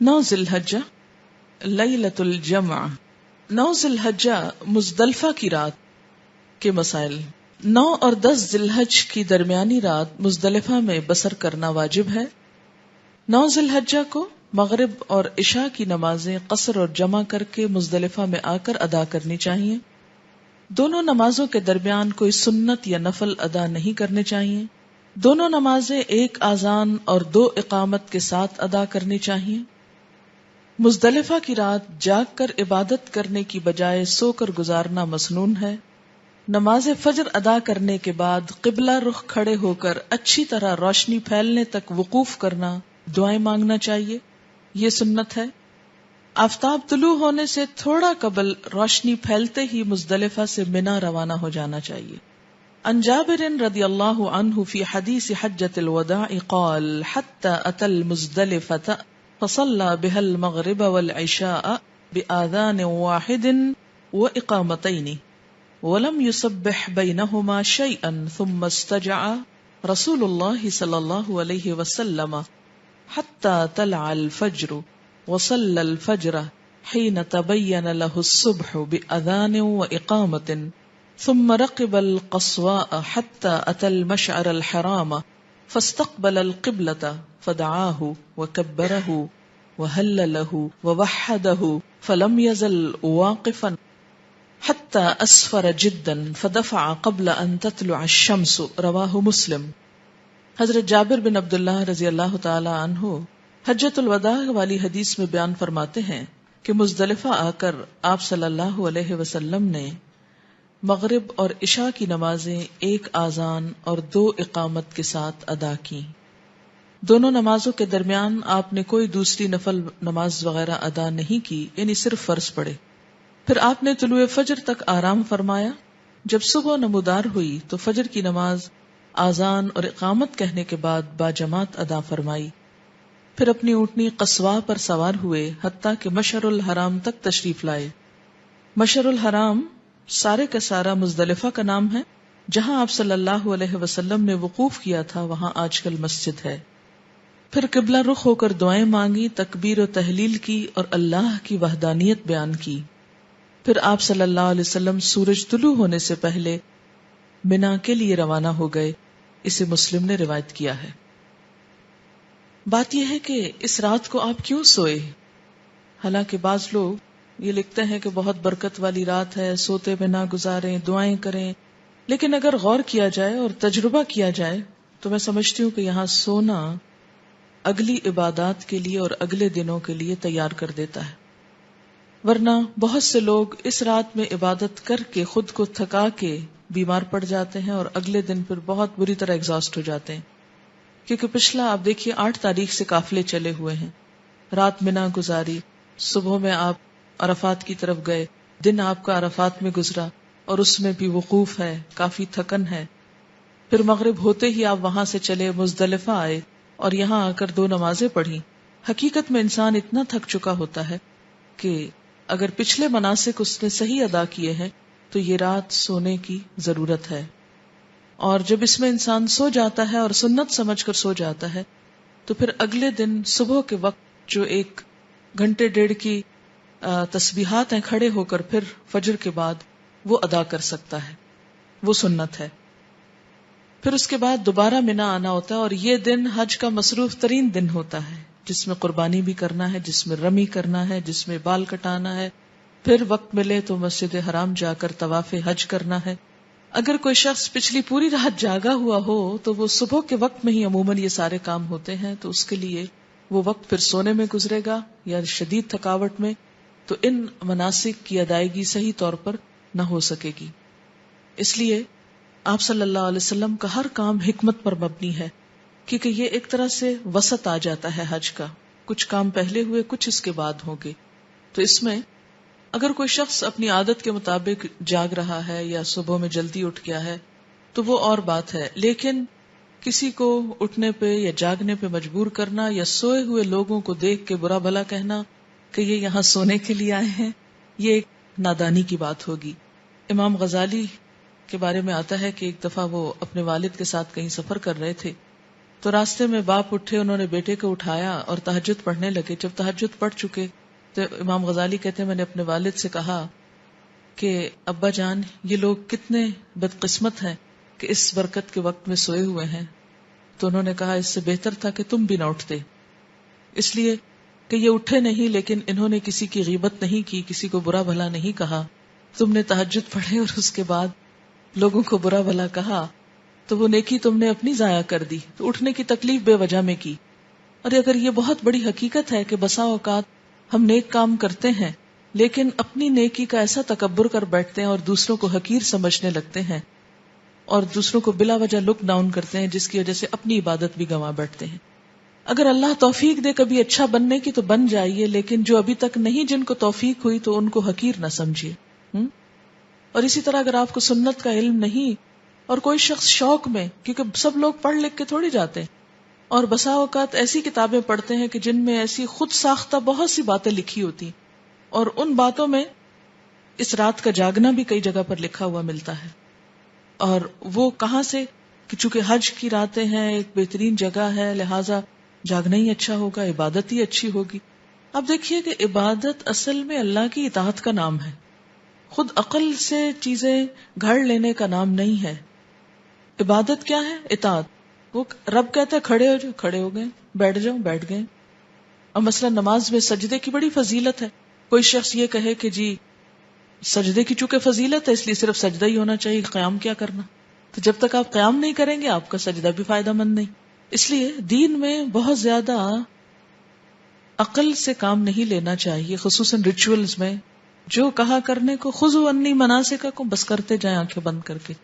9 ذی الحجہ لیلۃ الجمع. 9 ذی الحجہ مزدلفہ کی رات کے مسائل. 9 اور 10 ذی الحج کی درمیانی رات مزدلفہ میں بسر کرنا واجب ہے. 9 ذی الحجہ کو مغرب اور عشاء کی نمازیں قصر اور جمع کر کے مزدلفہ میں آ کر ادا کرنی چاہیے. دونوں نمازوں کے درمیان کوئی سنت یا نفل ادا نہیں کرنے چاہیے. دونوں نمازیں ایک اذان اور 2 اقامت کے ساتھ ادا کرنی چاہیے. مزدلفہ کی رات جاگ کر عبادت کرنے کی بجائے سو کر گزارنا مسنون ہے. نماز فجر ادا کرنے کے بعد قبلہ رخ کھڑے ہو کر اچھی طرح روشنی پھیلنے تک وقوف کرنا، دعائیں مانگنا چاہیے، یہ سنت ہے. آفتاب طلوع ہونے سے تھوڑا قبل روشنی پھیلتے ہی مزدلفہ سے منا روانہ ہو جانا چاہیے. عن جابر رضی اللہ عنہ فی حدیث حجۃ الوداع قال حتى اتى المزدلفة فصلى بها المغرب والعشاء بآذان واحد وإقامتين ولم يسبح بينهما شيئا ثم استجع رسول الله صلى الله عليه وسلم حتى طلع الفجر وصلى الفجر حين تبين له الصبح بأذان وإقامة ثم رقب القصواء حتى أتى المشعر الحرام فاستقبل القبلة فدعاه وكبره وهلله ووحده فلم يزل واقفا حتى أسفر جدا فدفع قبل أن تطلع الشمس. رواه مسلم. حضرت جابر بن عبداللہ رضی اللہ تعالی عنہ حجۃ الوداع والی حدیث میں بیان فرماتے ہیں کہ مزدلفہ آ کر آپ صلی اللہ علیہ وسلم نے مغرب اور عشاء کی نمازیں ایک اذان اور 2 اقامت کے ساتھ ادا کی. دونوں نمازوں کے درمیان آپ نے کوئی دوسری نفل نماز وغیرہ ادا نہیں کی، یعنی صرف فرض پڑھے. پھر آپ نے طلوع فجر تک آرام فرمایا. جب صبح نمودار ہوئی تو فجر کی نماز اذان اور اقامت کہنے کے بعد باجماعت ادا فرمائی. پھر اپنی اونٹنی قصواء پر سوار ہوئے حتیٰ کہ مشعر الحرام تک تشریف لائے. مشعر الحرام سارے کا سارا مزدلفہ کا نام ہے. جہاں آپ صلی اللہ علیہ وسلم نے وقوف کیا تھا وہاں آج کل مسجد ہے. پھر قبلہ رخ ہو کر دعائیں مانگی، تکبیر و تحلیل کی اور اللہ کی وحدانیت بیان کی. پھر آپ صلی اللہ علیہ وسلم سورج طلوع ہونے سے پہلے منا کے لیے روانہ ہو گئے. اسے مسلم نے روایت کیا ہے. بات یہ ہے کہ اس رات کو آپ کیوں سوئے؟ حالانکہ بعض لوگ یہ لکھتے ہیں کہ بہت برکت والی رات ہے، سوتے میں نہ گزاریں، دعائیں کریں. لیکن اگر غور کیا جائے اور تجربہ کیا جائے تو میں سمجھتی ہوں کہ یہاں سونا اگلی عبادات کے لیے اور اگلے دنوں کے لیے تیار کر دیتا ہے. ورنہ بہت سے لوگ اس رات میں عبادت کر کے خود کو تھکا کے بیمار پڑ جاتے ہیں اور اگلے دن پھر بہت بری طرح ایگزاسٹ ہو جاتے ہیں. کیونکہ پچھلا آپ دیکھیے 8 تاریخ سے قافلے چلے ہوئے ہیں، رات منا گزاری، صبح میں آپ عرفات کی طرف گئے، دن آپ کا عرفات میں گزرا اور اس میں بھی وقوف ہے، کافی تھکن ہے. پھر مغرب ہوتے ہی آپ وہاں سے چلے مزدلفہ آئے اور یہاں آ کر 2 نمازیں پڑھی. حقیقت میں انسان اتنا تھک چکا ہوتا ہے کہ اگر پچھلے مناسک اس نے صحیح ادا کیے ہیں تو یہ رات سونے کی ضرورت ہے. اور جب اس میں انسان سو جاتا ہے اور سنت سمجھ کر سو جاتا ہے تو پھر اگلے دن صبح کے وقت جو 1 گھنٹے 1.5 کی تسبیحات ہیں کھڑے ہو کر پھر فجر کے بعد وہ ادا کر سکتا ہے، وہ سنت ہے. پھر اس کے بعد دوبارہ منا آنا ہوتا ہے اور یہ دن حج کا مصروف ترین دن ہوتا ہے، جس میں قربانی بھی کرنا ہے، جس میں رمی کرنا ہے، جس میں بال کٹانا ہے. پھر وقت ملے تو مسجد حرام جا کر طواف حج کرنا ہے. اگر کوئی شخص پچھلی پوری رات جاگا ہوا ہو تو وہ صبح کے وقت میں ہی عموماً یہ سارے کام ہوتے ہیں، تو اس کے لیے وہ وقت پھر سونے میں گزرے گا یا شدید تھکاوٹ میں، تو ان مناسک کی ادائیگی صحیح طور پر نہ ہو سکے گی. اس لیے آپ صلی اللہ علیہ وسلم کا ہر کام حکمت پر مبنی ہے، کیونکہ یہ ایک طرح سے وسط آ جاتا ہے حج کا. کچھ کام پہلے ہوئے، کچھ اس کے بعد ہوں گے. تو اس میں اگر کوئی شخص اپنی عادت کے مطابق جاگ رہا ہے یا صبح میں جلدی اٹھ گیا ہے تو وہ اور بات ہے، لیکن کسی کو اٹھنے پہ یا جاگنے پہ مجبور کرنا یا سوئے ہوئے لوگوں کو دیکھ کے برا بھلا کہنا کہ یہ یہاں سونے کے لیے آئے ہیں، یہ ایک نادانی کی بات ہوگی. امام غزالی کے بارے میں آتا ہے کہ ایک دفعہ وہ اپنے والد کے ساتھ کہیں سفر کر رہے تھے تو راستے میں باپ اٹھے، انہوں نے بیٹے کو اٹھایا اور تہجد پڑھنے لگے. جب تہجد پڑھ چکے تو امام غزالی کہتے ہیں میں نے اپنے والد سے کہا کہ ابا جان، یہ لوگ کتنے بدقسمت ہیں کہ اس برکت کے وقت میں سوئے ہوئے ہیں. تو انہوں نے کہا اس سے بہتر تھا کہ تم بھی نہ اٹھتے، اس لیے کہ یہ اٹھے نہیں لیکن انہوں نے کسی کی غیبت نہیں کی، کسی کو برا بھلا نہیں کہا. تم نے تہجد پڑھے اور اس کے بعد لوگوں کو برا بھلا کہا تو وہ نیکی تم نے اپنی ضائع کر دی. تو اٹھنے کی تکلیف بے وجہ میں کی. اور اگر یہ بہت بڑی حقیقت ہے کہ بسا اوقات ہم نیک کام کرتے ہیں لیکن اپنی نیکی کا ایسا تکبر کر بیٹھتے ہیں اور دوسروں کو حقیر سمجھنے لگتے ہیں اور دوسروں کو بلا وجہ لک ڈاؤن کرتے ہیں، جس کی وجہ سے اپنی عبادت بھی گنوا بیٹھتے ہیں. اگر اللہ توفیق دے کبھی اچھا بننے کی تو بن جائیے، لیکن جو ابھی تک نہیں، جن کو توفیق ہوئی تو ان کو حقیر نہ سمجھیے. اور اسی طرح اگر آپ کو سنت کا علم نہیں اور کوئی شخص شوق میں، کیونکہ سب لوگ پڑھ لکھ کے تھوڑی جاتے ہیں، اور بسا اوقات ایسی کتابیں پڑھتے ہیں کہ جن میں ایسی خود ساختہ بہت سی باتیں لکھی ہوتی، اور ان باتوں میں اس رات کا جاگنا بھی کئی جگہ پر لکھا ہوا ملتا ہے. اور وہ کہاں سے کہ چونکہ حج کی راتیں ہیں، ایک بہترین جگہ ہے، لہٰذا جاگنا ہی اچھا ہوگا، عبادت ہی اچھی ہوگی. اب دیکھیے کہ عبادت اصل میں اللہ کی اطاعت کا نام ہے، خود عقل سے چیزیں گھڑ لینے کا نام نہیں ہے. عبادت کیا ہے؟ اطاعت. وہ رب کہتا ہے کھڑے ہو جاؤ، کھڑے ہو گئے، بیٹھ جاؤ، بیٹھ گئے. اور مثلا نماز میں سجدے کی بڑی فضیلت ہے. کوئی شخص یہ کہے کہ جی سجدے کی چونکہ فضیلت ہے اس لیے صرف سجدہ ہی ہونا چاہیے، قیام کیا کرنا؟ تو جب تک آپ قیام نہیں کریں گے آپ کا سجدہ بھی فائدہ مند نہیں. اس لیے دین میں بہت زیادہ عقل سے کام نہیں لینا چاہیے، خصوصاً ریچولز میں. جو کہا کرنے کو خذوا عنی مناسککم، بس کرتے جائیں آنکھیں بند کر کے،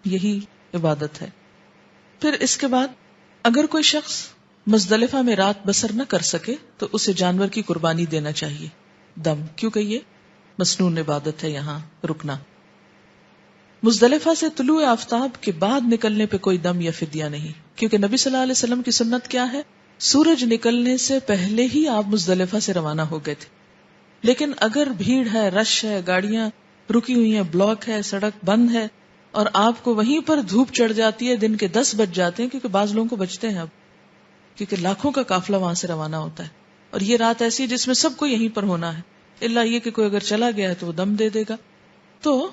یہی عبادت ہے. پھر اس کے بعد اگر کوئی شخص مزدلفہ میں رات بسر نہ کر سکے تو اسے جانور کی قربانی دینا چاہیے، دم، کیونکہ یہ مسنون عبادت ہے یہاں رکنا. مزدلفہ سے طلوع آفتاب کے بعد نکلنے پہ کوئی دم یا فدیہ نہیں، کیونکہ نبی صلی اللہ علیہ وسلم کی سنت کیا ہے؟ سورج نکلنے سے پہلے ہی آپ مزدلفہ سے روانہ ہو گئے تھے. لیکن اگر بھیڑ ہے، رش ہے، گاڑیاں رکی ہوئی ہیں، بلاک ہے، سڑک بند ہے اور آپ کو وہیں پر دھوپ چڑھ جاتی ہے، دن کے 10 بج جاتے ہیں، کیونکہ بعض لوگوں کو بچتے ہیں اب، کیونکہ لاکھوں کا قافلہ وہاں سے روانہ ہوتا ہے اور یہ رات ایسی ہے جس میں سب کو یہیں پر ہونا ہے، الا یہ کہ کوئی اگر چلا گیا ہے تو وہ دم دے دے گا. تو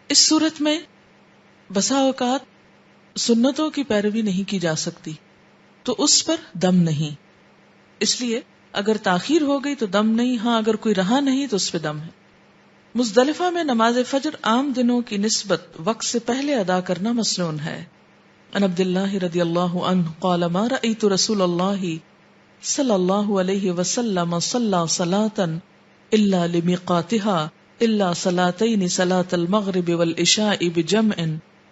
اس صورت میں بسا اوقات سنتوں کی پیروی نہیں کی جا سکتی تو اس پر دم نہیں. اس لیے اگر تاخیر ہو گئی تو دم نہیں، ہاں اگر کوئی رہا نہیں تو اس پہ دم ہے. مزدلفہ میں نماز فجر عام دنوں کی نسبت وقت سے پہلے ادا کرنا مسنون ہے. عن عبداللہ رضی اللہ عنہ قال ما رأیت رسول اللہ صلی اللہ علیہ وسلم صلی صلاة الا لمیقاتها الا صلاتین صلاة المغرب والعشاء بجمع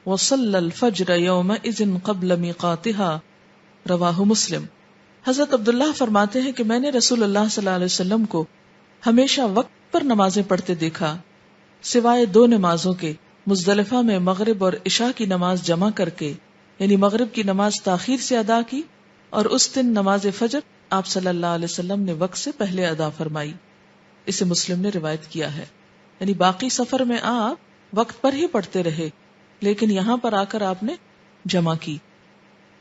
وصلی الفجر یومئذ قبل میقاتها رواہ مسلم. حضرت عبداللہ فرماتے ہیں کہ میں نے رسول اللہ صلی اللہ علیہ وسلم کو ہمیشہ وقت پر نمازیں پڑھتے دیکھا سوائے 2 نمازوں کے، مزدلفہ میں مغرب اور عشاء کی نماز جمع کر کے، یعنی مغرب کی نماز تاخیر سے ادا کی اور اس دن نماز فجر آپ صلی اللہ علیہ وسلم نے وقت سے پہلے ادا فرمائی. اسے مسلم نے روایت کیا ہے. یعنی باقی سفر میں آپ وقت پر ہی پڑھتے رہے لیکن یہاں پر آ کر آپ نے جمع کی.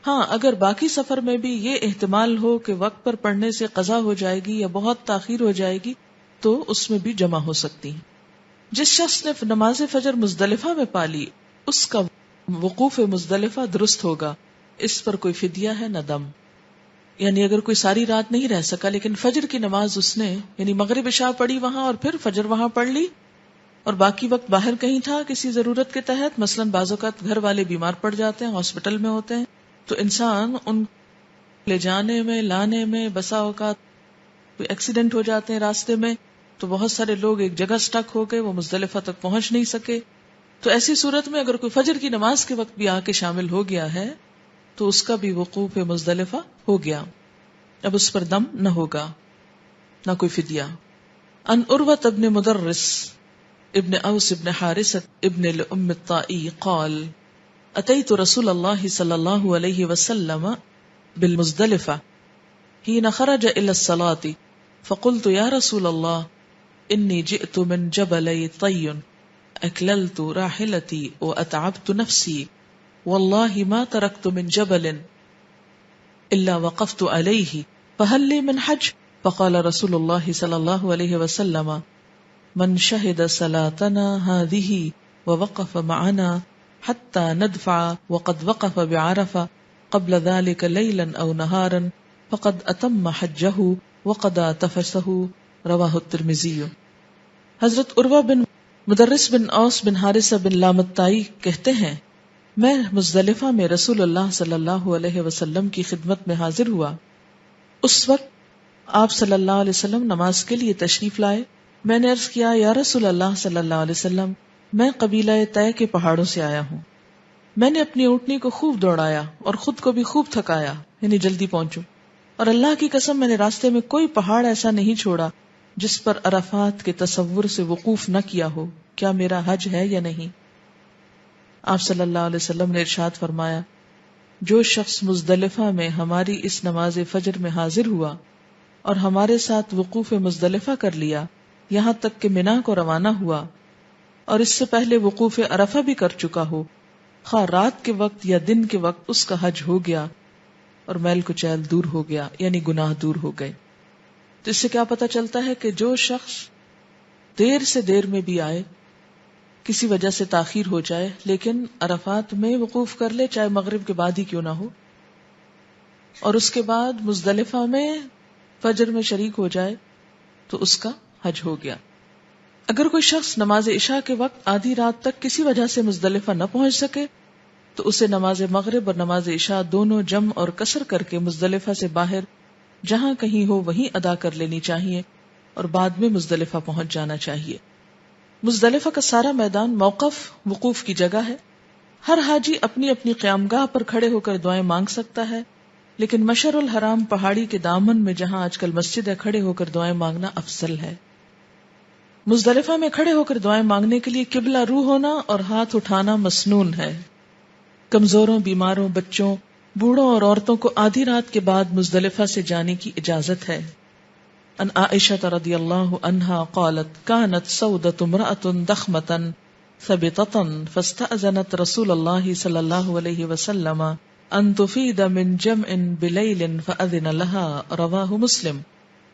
ہاں اگر باقی سفر میں بھی یہ احتمال ہو کہ وقت پر پڑھنے سے قضا ہو جائے گی یا بہت تاخیر ہو جائے گی تو اس میں بھی جمع ہو سکتی ہیں. جس شخص نے نماز فجر مزدلفہ میں پالی اس کا وقوف مزدلفہ درست ہوگا، اس پر کوئی فدیہ ہے نہ دم. یعنی اگر کوئی ساری رات نہیں رہ سکا لیکن فجر کی نماز اس نے یعنی مغرب عشاء پڑھی وہاں اور پھر فجر وہاں پڑھ لی اور باقی وقت باہر کہیں تھا کسی ضرورت کے تحت، مثلاً بعض اوقات گھر والے بیمار پڑ جاتے ہیں، ہاسپٹل میں ہوتے ہیں، تو انسان ان لے جانے میں لانے میں بسا اوقات کوئی ایکسیڈنٹ ہو جاتے ہیں راستے میں، تو بہت سارے لوگ ایک جگہ سٹک ہو گئے، وہ مزدلفہ تک پہنچ نہیں سکے. تو ایسی صورت میں اگر کوئی فجر کی نماز کے وقت بھی آ کے شامل ہو گیا ہے تو اس کا بھی وقوف مزدلفہ ہو گیا، اب اس پر دم نہ ہوگا نہ کوئی فدیہ. ان عروۃ ابن مدرس ابن اوس ابن حارثۃ ابن لأم الطائی قال اتیت رسول اللہ صلی اللہ علیہ وسلم بالمزدلفہ حین خرج الى الصلاة فقلت یا رسول اللہ انی جئت من جبلی طی اکللت راحلتی واتعبت نفسی واللہ ما ترکت من جبل إلا وقفت عليه فهل لي من حج؟ فقال رسول الله صلى الله عليه وسلم من شهد صلاتنا هذه ووقف معنا حتى ندفع وقد وقف بعرفة قبل ذلك ليلا أو نهارا فقد أتم حجه وقضى تفثه رواہ الترمذی۔ حضرت عروہ بن مدرس بن اوس بن حارثہ بن لامتائی کہتے ہیں میں مزدلفہ میں رسول اللہ صلی اللہ علیہ وسلم کی خدمت میں حاضر ہوا۔ اس وقت آپ صلی اللہ علیہ وسلم نماز کے لیے تشریف لائے۔ میں نے عرض کیا یا رسول اللہ صلی اللہ علیہ وسلم میں قبیلہ طے کے پہاڑوں سے آیا ہوں، میں نے اپنی اونٹنی کو خوب دوڑایا اور خود کو بھی خوب تھکایا، یعنی جلدی پہنچوں، اور اللہ کی قسم میں نے راستے میں کوئی پہاڑ ایسا نہیں چھوڑا جس پر عرفات کے تصور سے وقوف نہ کیا ہو، کیا میرا حج ہے یا نہیں؟ آپ صلی اللہ علیہ وسلم نے ارشاد فرمایا جو شخص مزدلفہ میں ہماری اس نماز فجر میں حاضر ہوا اور ہمارے ساتھ وقوف مزدلفہ کر لیا یہاں تک کہ منا کو روانہ ہوا اور اس سے پہلے وقوف عرفہ بھی کر چکا ہو، خواہ رات کے وقت یا دن کے وقت اس کا حج ہو گیا اور میل کچیل دور ہو گیا، یعنی گناہ دور ہو گئے۔ تو اس سے کیا پتہ چلتا ہے کہ جو شخص دیر سے دیر میں بھی آئے، کسی وجہ سے تاخیر ہو جائے، لیکن عرفات میں وقوف کر لے، چاہے مغرب کے بعد ہی کیوں نہ ہو، اور اس کے بعد مزدلفہ میں فجر میں شریک ہو جائے تو اس کا حج ہو گیا۔ اگر کوئی شخص نماز عشاء کے وقت آدھی رات تک کسی وجہ سے مزدلفہ نہ پہنچ سکے تو اسے نماز مغرب اور نماز عشاء دونوں جمع اور قصر کر کے مزدلفہ سے باہر جہاں کہیں ہو وہیں ادا کر لینی چاہیے اور بعد میں مزدلفہ پہنچ جانا چاہیے۔ مزدلفہ کا سارا میدان موقف وقوف کی جگہ ہے۔ ہر حاجی اپنی اپنی قیامگاہ پر کھڑے ہو کر دعائیں مانگ سکتا ہے، لیکن مشعر الحرام پہاڑی کے دامن میں جہاں آج کل مسجد ہے، کھڑے ہو کر دعائیں مانگنا افضل ہے۔ مزدلفہ میں کھڑے ہو کر دعائیں مانگنے کے لیے قبلہ رو ہونا اور ہاتھ اٹھانا مسنون ہے۔ کمزوروں، بیماروں، بچوں، بوڑھوں اور عورتوں کو آدھی رات کے بعد مزدلفہ سے جانے کی اجازت ہے۔ ان عائشہ رضی اللہ عنہا قالت كانت سودة امرأة ضخمة ثبتة فاستأذنت رسول اللہ صلی اللہ علیہ وسلم ان تفید من جمع بلیل فأذن لها رواہ مسلم۔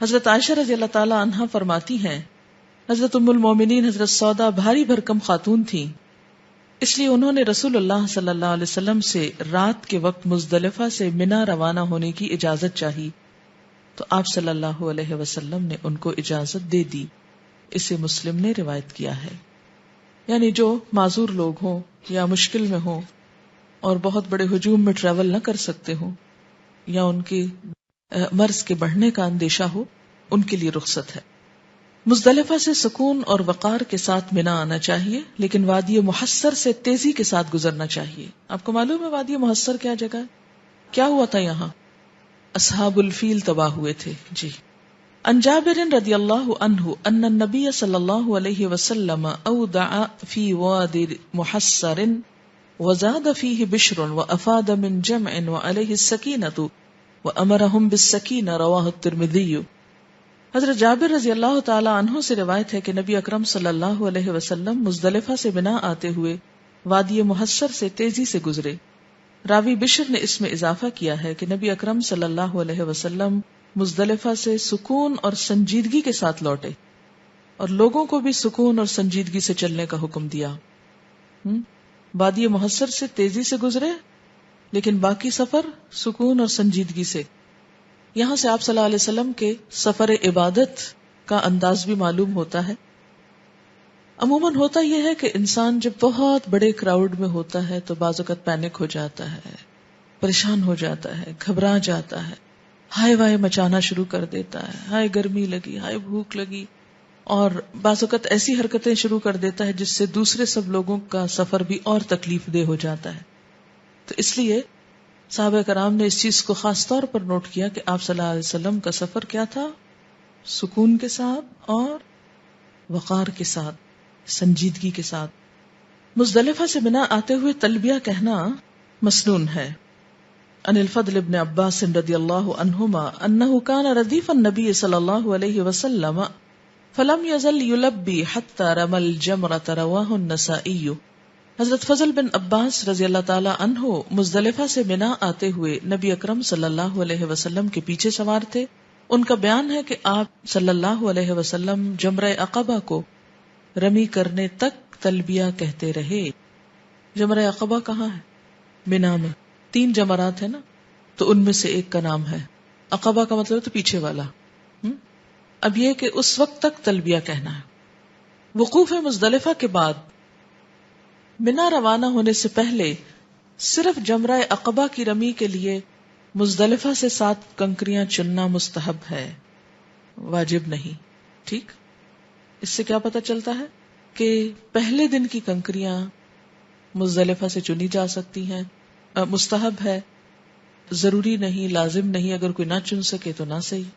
حضرت عائشہ رضی اللہ تعالی عنہا فرماتی ہیں حضرت ام المومنین حضرت سودا بھاری بھرکم خاتون تھیں، اس لیے انہوں نے رسول اللہ صلی اللہ علیہ وسلم سے رات کے وقت مزدلفہ سے منا روانہ ہونے کی اجازت چاہی تو آپ صلی اللہ علیہ وسلم نے ان کو اجازت دے دی۔ اسے مسلم نے روایت کیا ہے۔ یعنی جو معذور لوگ ہوں یا مشکل میں ہوں اور بہت بڑے ہجوم میں ٹریول نہ کر سکتے ہوں یا ان کے مرض کے بڑھنے کا اندیشہ ہو، ان کے لیے رخصت ہے۔ مزدلفہ سے سکون اور وقار کے ساتھ منا آنا چاہیے، لیکن وادی محصر سے تیزی کے ساتھ گزرنا چاہیے۔ آپ کو معلوم ہے وادی محصر کیا جگہ ہے؟ کیا ہوا تھا یہاں؟ اصحاب الفیل تباہ ہوئے تھے۔ جی۔ عن جابر رضی اللہ عنہ ان النبی صلی اللہ علیہ وسلم اودع فی وادی محصر وزاد فیہ بشر وافاد من جمع وعلیہ السکینۃ وامرہم بالسکینہ رواہ الترمذی۔ حضرت جابر رضی اللہ تعالی عنہ سے روایت ہے کہ نبی اکرم صلی اللہ علیہ وسلم مزدلفہ سے منا آتے ہوئے وادی محصر سے تیزی سے گزرے۔ راوی بشر نے اس میں اضافہ کیا ہے کہ نبی اکرم صلی اللہ علیہ وسلم مزدلفہ سے سکون اور سنجیدگی کے ساتھ لوٹے اور لوگوں کو بھی سکون اور سنجیدگی سے چلنے کا حکم دیا۔ وادی محصر سے تیزی سے گزرے لیکن باقی سفر سکون اور سنجیدگی سے۔ یہاں سے آپ صلی اللہ علیہ وسلم کے سفر عبادت کا انداز بھی معلوم ہوتا ہے۔ عموماً ہوتا یہ ہے کہ انسان جب بہت بڑے کراؤڈ میں ہوتا ہے تو بعض اوقات پینک ہو جاتا ہے، پریشان ہو جاتا ہے، گھبرا جاتا ہے، ہائے وائے مچانا شروع کر دیتا ہے، ہائے گرمی لگی، ہائے بھوک لگی، اور بعض اوقات ایسی حرکتیں شروع کر دیتا ہے جس سے دوسرے سب لوگوں کا سفر بھی اور تکلیف دہ ہو جاتا ہے۔ تو اس لیے صحابہ کرام نے اس چیز کو خاص طور پر نوٹ کیا کہ آپ صلی اللہ علیہ وسلم کا سفر کیا تھا؟ سکون کے ساتھ اور وقار کے ساتھ، سنجیدگی کے ساتھ۔ مزدلفہ سے منا آتے ہوئے تلبیہ کہنا مسنون ہے۔ عن الفضل بن عباس رضی اللہ عنہما انہ کان ردیف النبی صلی اللہ علیہ وسلم فلم یزل یلبی حتی رمی الجمرۃ رواہ النسائی۔ حضرت فضل بن عباس رضی اللہ تعالی عنہ مزدلفہ سے منا آتے ہوئے نبی اکرم صلی اللہ علیہ وسلم کے پیچھے سوار تھے. ان کا بیان ہے کہ آپ صلی اللہ علیہ وسلم جمرہ عقبہ کو رمی کرنے تک تلبیہ کہتے رہے. جمرہ عقبہ کہاں ہے؟ منا میں. 3 جمرات ہیں نا، تو ان میں سے ایک کا نام ہے عقبہ، کا مطلب تو پیچھے والا. اب یہ کہ اس وقت تک تلبیہ کہنا ہے. وقوف مزدلفہ کے بعد منا روانہ ہونے سے پہلے صرف جمرہ عقبہ کی رمی کے لیے مزدلفہ سے 7 کنکریاں چننا مستحب ہے، واجب نہیں. ٹھیک، اس سے کیا پتہ چلتا ہے کہ پہلے دن کی کنکریاں مزدلفہ سے چنی جا سکتی ہیں، مستحب ہے، ضروری نہیں، لازم نہیں. اگر کوئی نہ چن سکے تو نہ صحیح.